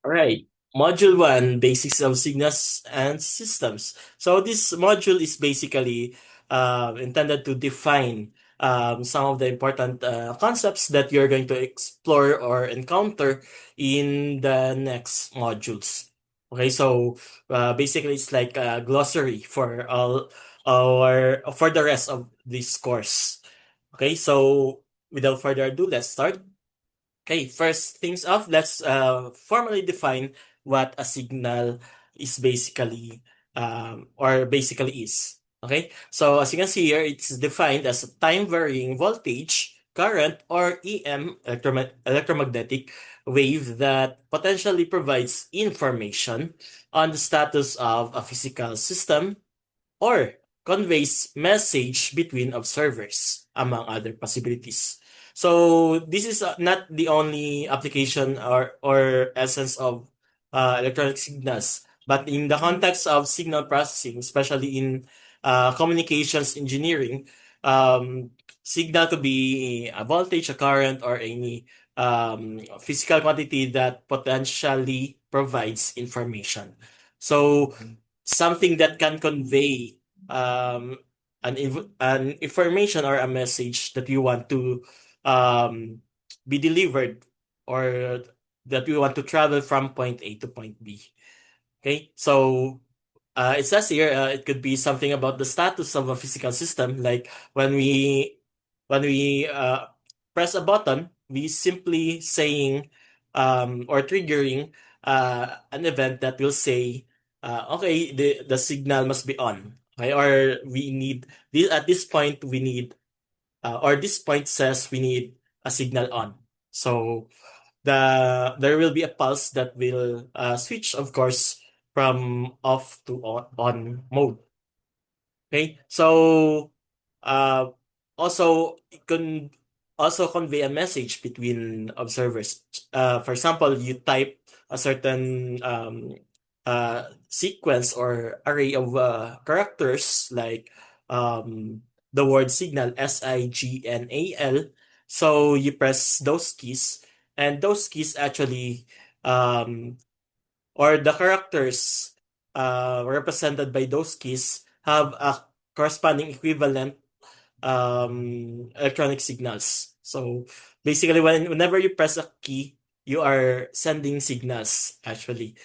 All right. Module 1, Basics of Signals and Systems. So this module is basically intended to define some of the important concepts that you're going to explore or encounter in the next modules. Okay, so basically it's like a glossary for all for the rest of this course. Okay, so without further ado, let's start. Okay, first things off, let's formally define what a signal is basically or basically is. Okay, so as you can see here, it's defined as a time varying voltage, current, or EM electromagnetic wave that potentially provides information on the status of a physical system or conveys message between observers, among other possibilities. So this is not the only application or essence of electronic signals, but in the context of signal processing, especially in communications engineering, signal could be a voltage, a current, or any physical quantity that potentially provides information. So something that can convey um, an information or a message that you want to um, be delivered or that we want to travel from point A to point B. Okay, so it says here it could be something about the status of a physical system, like when we press a button, we simply saying or triggering an event that will say, okay, the signal must be on. Okay, or we need this at this point we need or this point says we need a signal on. So there will be a pulse that will switch, of course, from off to on mode. Okay, so uh, also it can also convey a message between observers. For example, you type a certain sequence or array of characters like the word signal signal. So you press those keys, and those keys actually um, or the characters represented by those keys have a corresponding equivalent electronic signals. So basically, whenever you press a key, you are sending signals actually.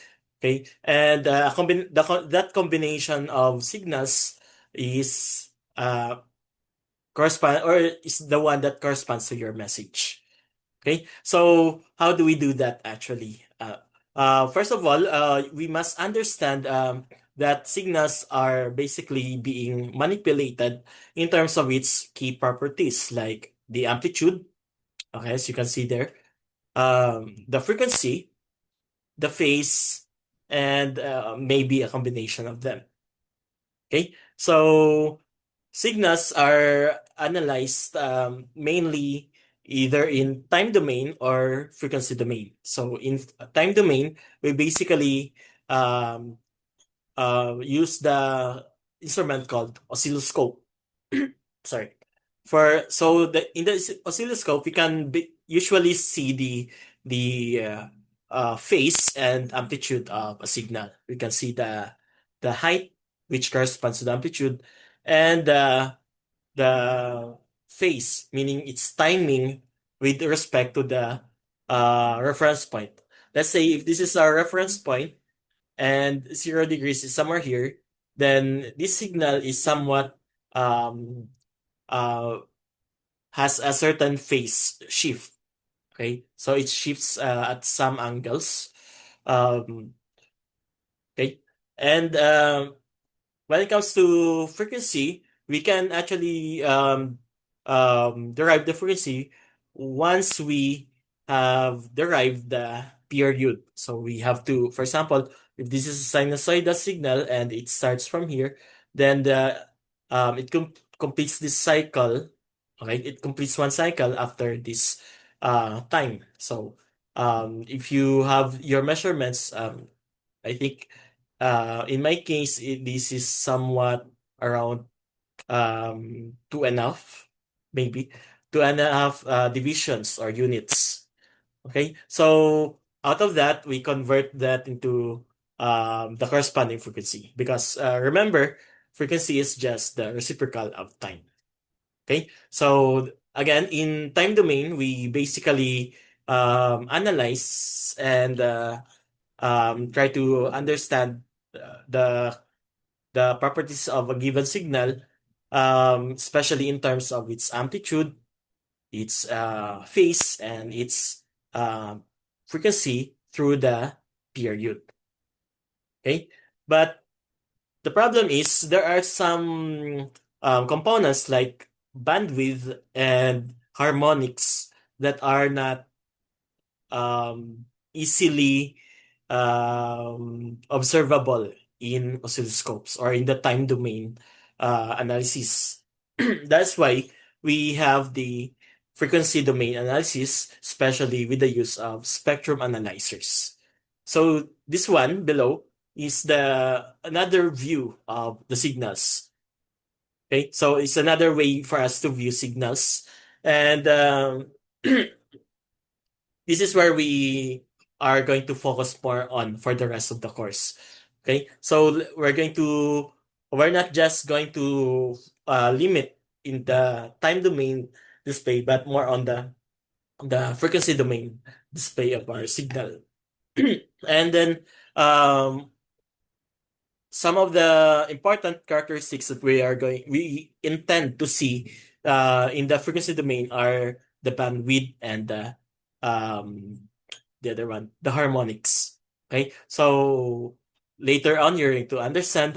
Okay, and that combination of signals is correspond or is the one that corresponds to your message. Okay, so how do we do that actually? First of all, we must understand that signals are basically being manipulated in terms of its key properties, like the amplitude, okay, as you can see there, the frequency, the phase, and maybe a combination of them. Okay, so signals are analyzed mainly either in time domain or frequency domain. So in time domain, we basically um, use the instrument called oscilloscope. Sorry. In the oscilloscope, we can usually see the phase and amplitude of a signal. We can see the height, which corresponds to the amplitude, and the phase, meaning its timing with respect to the reference point. Let's say if this is our reference point and 0 degrees is somewhere here, then this signal is somewhat um, uh, has a certain phase shift. Okay, so it shifts at some angles. Um, okay, and when it comes to frequency, we can actually derive the frequency once we have derived the period. So we have to, for example, if this is a sinusoidal signal and it starts from here, then it completes this cycle. Okay, it completes one cycle after this time. So if you have your measurements, I think in my case, this is somewhat around two and a half, maybe two and a half divisions or units. Okay, so out of that, we convert that into the corresponding frequency because remember, frequency is just the reciprocal of time. Okay, so again, in time domain, we basically analyze and try to understand the properties of a given signal, especially in terms of its amplitude, its phase, and its frequency through the period. Okay, but the problem is there are some components like bandwidth and harmonics that are not easily observable in oscilloscopes or in the time domain analysis. That's why we have the frequency domain analysis, especially with the use of spectrum analyzers. So this one below is the another view of the signals. Okay, so it's another way for us to view signals, and this is where we are going to focus more on for the rest of the course. Okay, so we're not just going to limit in the time domain display, but more on the frequency domain display of our signal. And then um, some of the important characteristics that we intend to see in the frequency domain are the bandwidth and the other one, the harmonics. Okay, so later on you're going to understand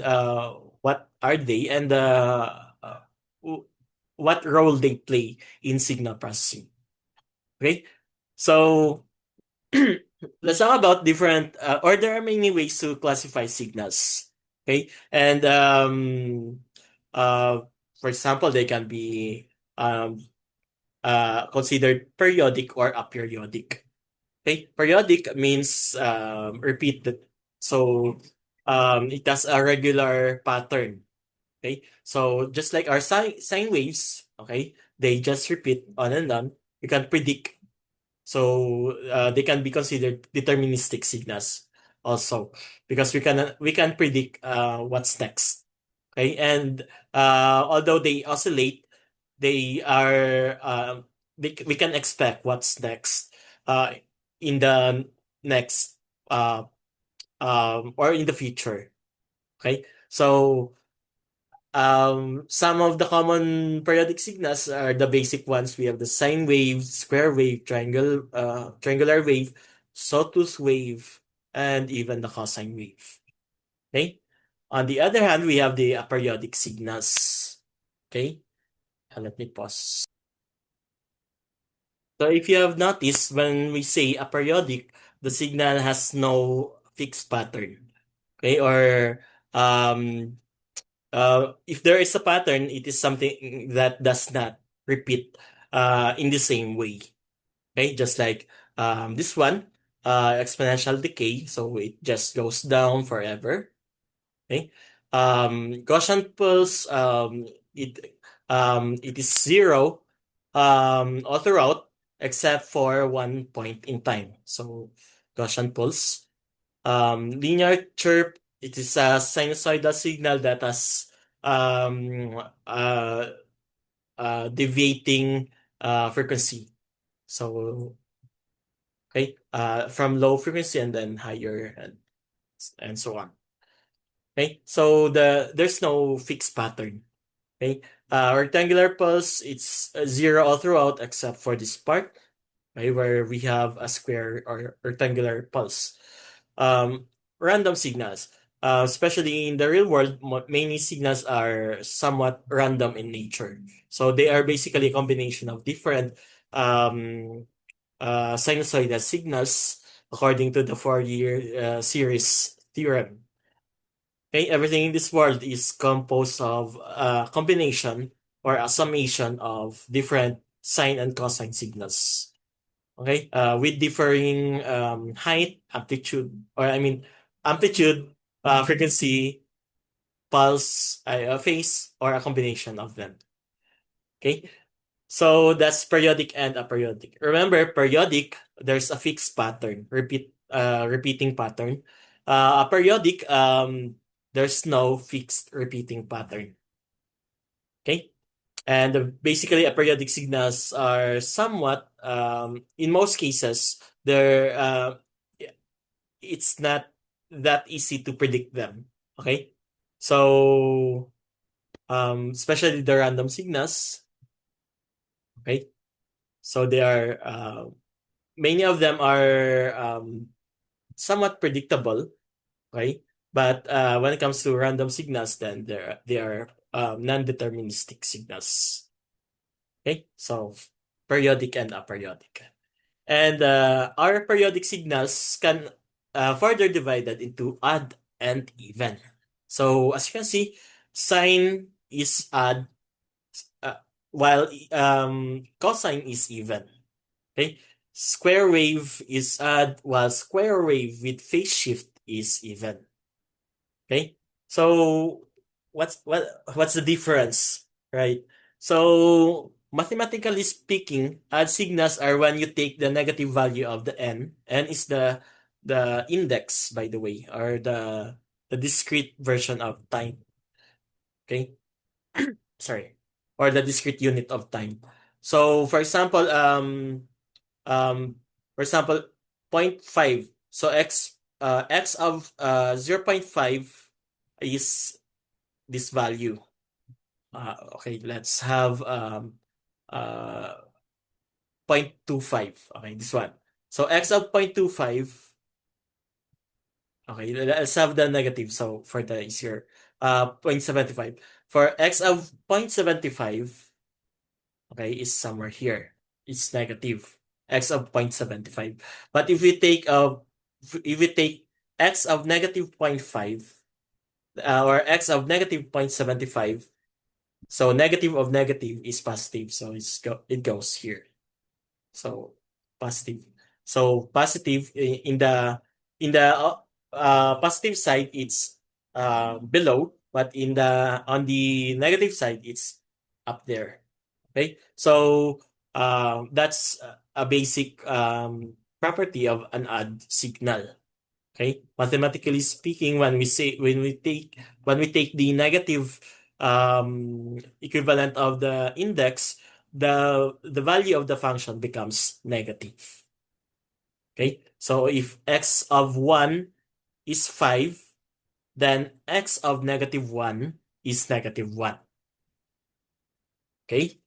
what are they and w- what role they play in signal processing. Okay, so let's talk about different or there are many ways to classify signals. Okay, and uh, for example, they can be um, considered periodic or aperiodic. Okay, periodic means repeated. So it has a regular pattern. Okay, so just like our sine waves, okay, they just repeat on and on. You can predict. So they can be considered deterministic signals also because we can predict what's next. Okay, and although they oscillate, they are we can expect what's next uh in the next or in the future. Okay, so some of the common periodic signals are the basic ones. We have the sine wave, square wave, triangular wave, sawtooth wave, and even the cosine wave. Okay, on the other hand, we have the aperiodic signals. Okay, let me pause. So if you have noticed, when we say aperiodic, the signal has no fixed pattern. Okay, or if there is a pattern, it is something that does not repeat in the same way. Okay, just like this one, exponential decay, so it just goes down forever. Okay, Gaussian pulse, it is zero all throughout except for one point in time. So Gaussian pulse. Linear chirp, it is a sinusoidal signal that has um, uh, deviating frequency. So, okay, from low frequency and then higher and so on. Okay, so there's no fixed pattern. Okay, rectangular pulse, it's zero all throughout except for this part, right, where we have a square or rectangular pulse. Um, Random signals, especially in the real world, many signals are somewhat random in nature. So they are basically a combination of different um, sinusoidal signals according to the Fourier series theorem. Okay, everything in this world is composed of a combination or a summation of different sine and cosine signals. Okay, with differing height, amplitude, or I mean amplitude, frequency, pulse, phase, or a combination of them. Okay, so that's periodic and aperiodic. Remember, periodic, there's a fixed pattern, repeat repeating pattern. A periodic, there's no fixed repeating pattern. Okay? And basically, a periodic signals are somewhat, in most cases, it's not that easy to predict them. Okay? So, especially the random signals, okay? So they are, many of them are somewhat predictable, okay? But when it comes to random signals, then they are non-deterministic signals. Okay, so periodic and aperiodic. And our periodic signals can further divided into odd and even. So as you can see, sine is odd, uh, while cosine is even. Okay, square wave is odd, while square wave with phase shift is even. Okay, so what's the difference, right? So mathematically speaking, odd signals are when you take the negative value of the n is the index, by the way, or the discrete version of time. Okay, sorry, or the discrete unit of time. So for example, um for example, point 0.5. So x of 0.5 is this value. Okay, let's have uh 0.25. Okay, this one. So x of 0.25. Okay, let's have the negative. So for the easier, 0.75. For x of 0.75, okay, is somewhere here. It's negative. X of 0.75. But if we take x of negative zero point 0.5, or x of negative 0.75, so negative of negative is positive, so it goes here. So positive. So positive in the positive side it's below, but on the negative side it's up there. Okay, so that's a basic property of an odd signal. Okay, mathematically speaking, when we take the negative equivalent of the index, the value of the function becomes negative. Okay, so if x of 1 is 5, then x of negative 1 is negative 1. Okay,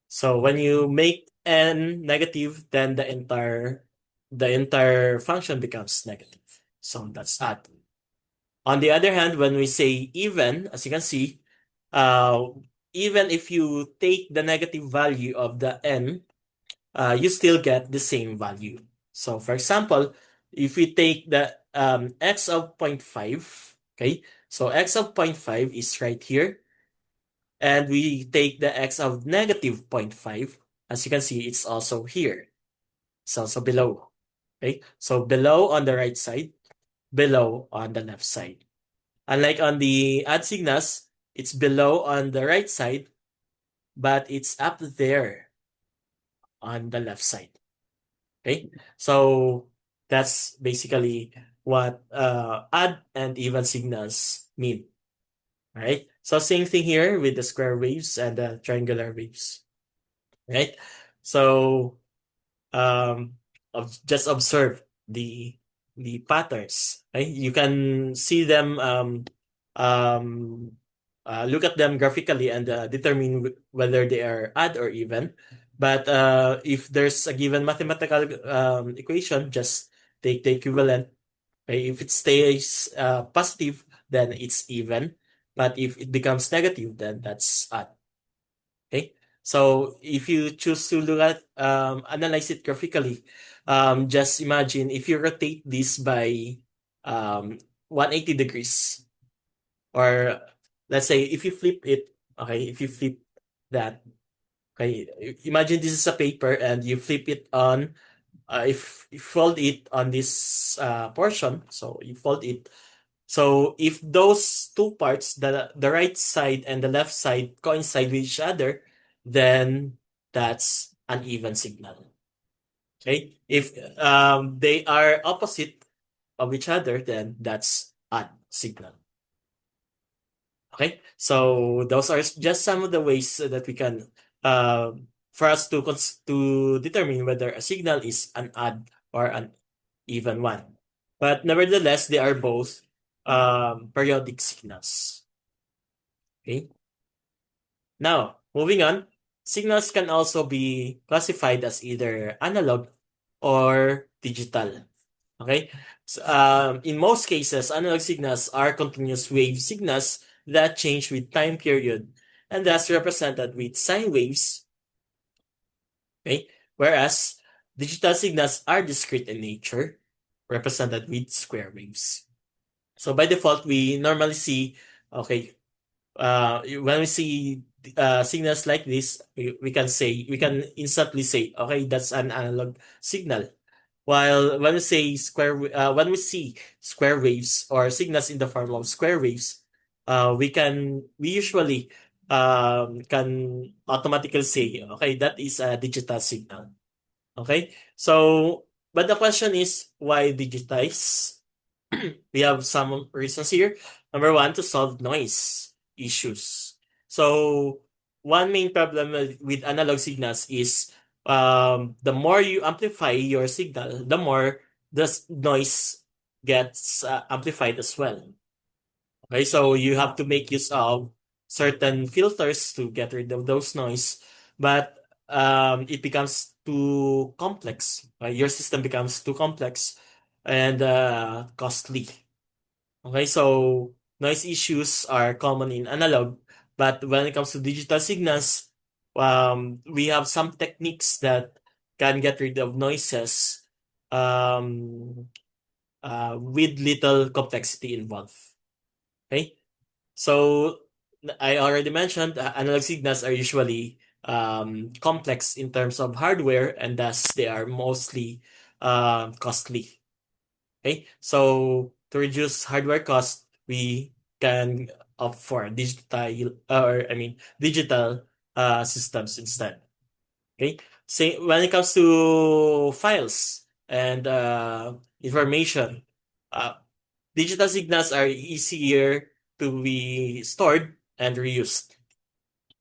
so when you make n negative, then the entire function becomes negative. So that's odd. On the other hand, when we say even, as you can see, uh, even if you take the negative value of the n, you still get the same value. So for example, if we take the x of 0.5, okay, so x of 0.5 is right here, and we take the x of negative zero point 0.5, as you can see, it's also here. It's also below. Okay, so below on the right side, below on the left side. Unlike on the odd signals, it's below on the right side, but it's up there on the left side. Okay, so that's basically what odd and even signals mean. All right, so same thing here with the square waves and the triangular waves. Right, so just observe the patterns. Right, you can see them. Um, Look at them graphically and determine whether they are odd or even. But if there's a given mathematical equation, just take the equivalent. Okay? If it stays positive, then it's even. But if it becomes negative, then that's odd. Okay. So if you choose to look at analyze it graphically, just imagine if you rotate this by 180 degrees, or let's say if you flip it, okay, if you flip that, okay, imagine this is a paper and you flip it on, if you fold it on this portion, so you fold it. So if those two parts, the right side and the left side coincide with each other, then that's an even signal. Okay, if they are opposite of each other, then that's odd signal. Okay, so those are just some of the ways that we can for us to to determine whether a signal is an odd or an even one. But nevertheless, they are both periodic signals. Okay. Now, moving on, signals can also be classified as either analog or digital. Okay. So, in most cases, analog signals are continuous wave signals that change with time period and thus represented with sine waves. Okay. Whereas digital signals are discrete in nature, represented with square waves. So by default, we normally see, okay, when we see signals like this, we can instantly say, okay, that's an analog signal. While when we see square waves or signals in the form of square waves, we usually can automatically say, okay, that is a digital signal. Okay, so but the question is why digitize? We have some reasons here. Number one, to solve noise issues. So one main problem with analog signals is the more you amplify your signal, the more the noise gets amplified as well. Okay, so you have to make use of certain filters to get rid of those noise, but it becomes too complex. Your system becomes too complex and costly. Okay, so noise issues are common in analog, but when it comes to digital signals, we have some techniques that can get rid of noises um, with little complexity involved. Okay, so I already mentioned analog signals are usually complex in terms of hardware, and thus they are mostly costly. Okay, so to reduce hardware cost, we can opt for digital systems instead. Okay, say when it comes to files and information, uh, digital signals are easier to be stored and reused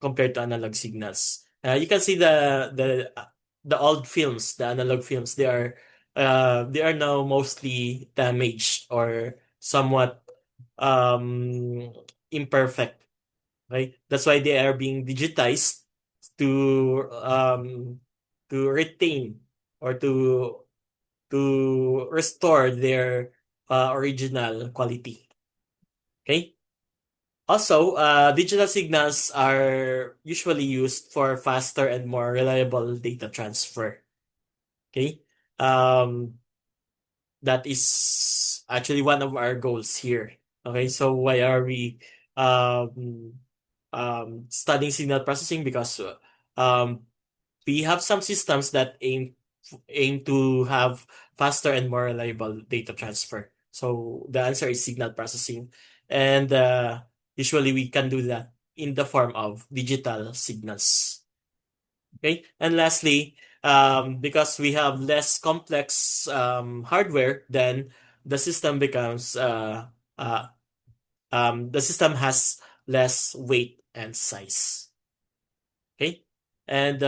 compared to analog signals. You can see the old films, the analog films. They are now mostly damaged or somewhat um, imperfect. Right? That's why they are being digitized to to retain or to restore their original quality. Okay. Also, digital signals are usually used for faster and more reliable data transfer. Okay. Um, that is actually one of our goals here. Okay. So why are we um, studying signal processing? Because um, we have some systems that aim to have faster and more reliable data transfer. So the answer is signal processing, and usually we can do that in the form of digital signals. Okay, and lastly, because we have less complex hardware, then the system becomes uh, the system has less weight and size. Okay. And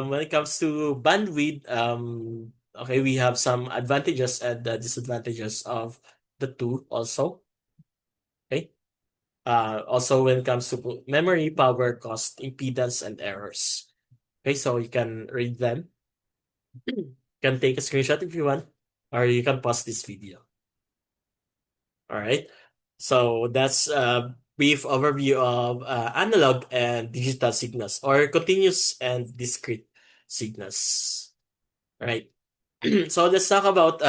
when it comes to bandwidth, okay, we have some advantages and disadvantages of the two also. Okay. Also, when it comes to memory, power, cost, impedance, and errors. Okay, so you can read them. You can take a screenshot if you want, or you can pause this video. All right. So that's a brief overview of analog and digital signals, or continuous and discrete signals. All right. So let's talk about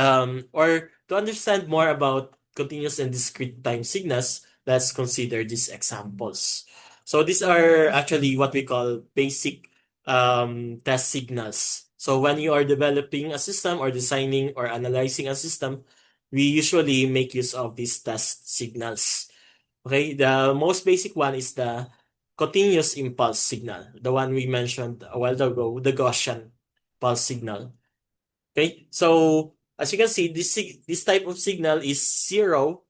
or to understand more about continuous and discrete time signals, let's consider these examples. So these are actually what we call basic test signals. So when you are developing a system or designing or analyzing a system, we usually make use of these test signals. Okay, the most basic one is the continuous impulse signal, the one we mentioned a while ago, the Gaussian pulse signal. Okay, so as you can see, this type of signal is zero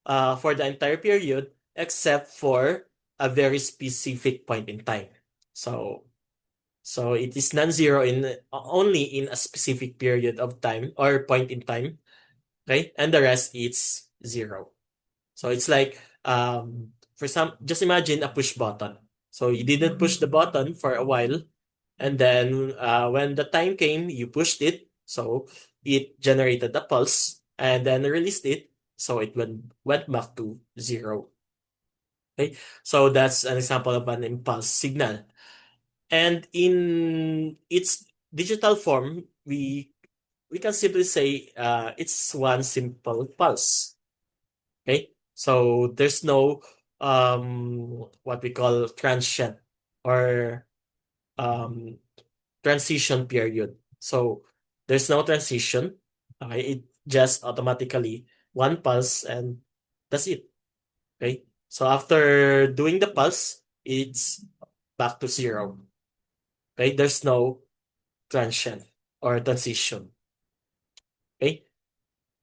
for the entire period except for a very specific point in time. So so it is non-zero in only in a specific period of time or point in time, okay? And the rest it's zero. So it's like for some just imagine a push button. So you didn't push the button for a while, and then when the time came, you pushed it, so it generated a pulse and then released it, so it went back to zero. Okay, so that's an example of an impulse signal. And in its digital form, we can simply say it's one simple pulse. Okay, so there's no what we call transient or um transition period. So there's no transition. Okay, it just automatically one pulse and that's it. Okay. So after doing the pulse, it's back to zero. Okay, there's no transient or transition. Okay.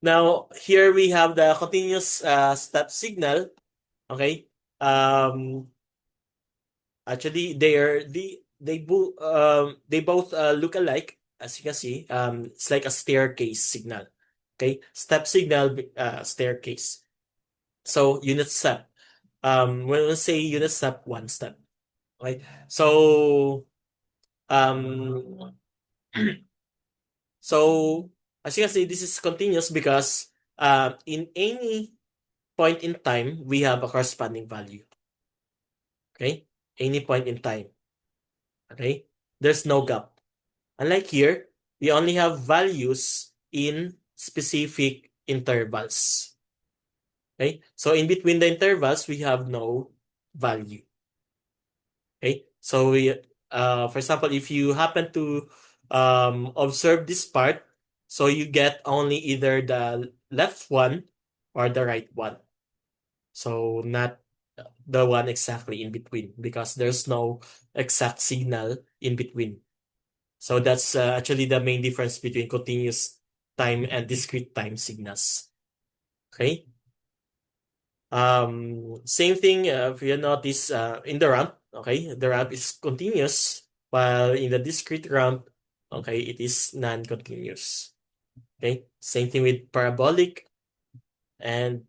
Now here we have the continuous step signal. Okay. Um, Actually, they both look alike, as you can see. It's like a staircase signal. Okay, step signal, staircase. So unit step. When we say unit step, one step. Right. So um, so as you can see, this is continuous because in any point in time we have a corresponding value. Okay, any point in time. Okay, there's no gap. Unlike here, we only have values in specific intervals. Okay? So in between the intervals, we have no value. Okay? So for example, if you happen to observe this part, so you get only either the left one or the right one. So not the one exactly in between because there's no exact signal in between. So that's actually the main difference between continuous time and discrete time signals. Okay. Same thing if you notice in the ramp. Okay, the ramp is continuous, while in the discrete ramp, okay, it is non-continuous. Okay. Same thing with parabolic and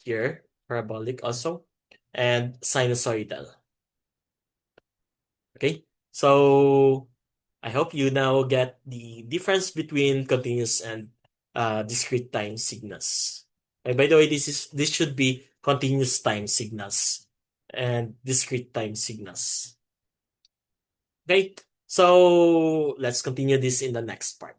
here parabolic also and sinusoidal. Okay. So I hope you now get the difference between continuous and discrete time signals. And by the way, this should be continuous time signals and discrete time signals. Okay, so let's continue this in the next part.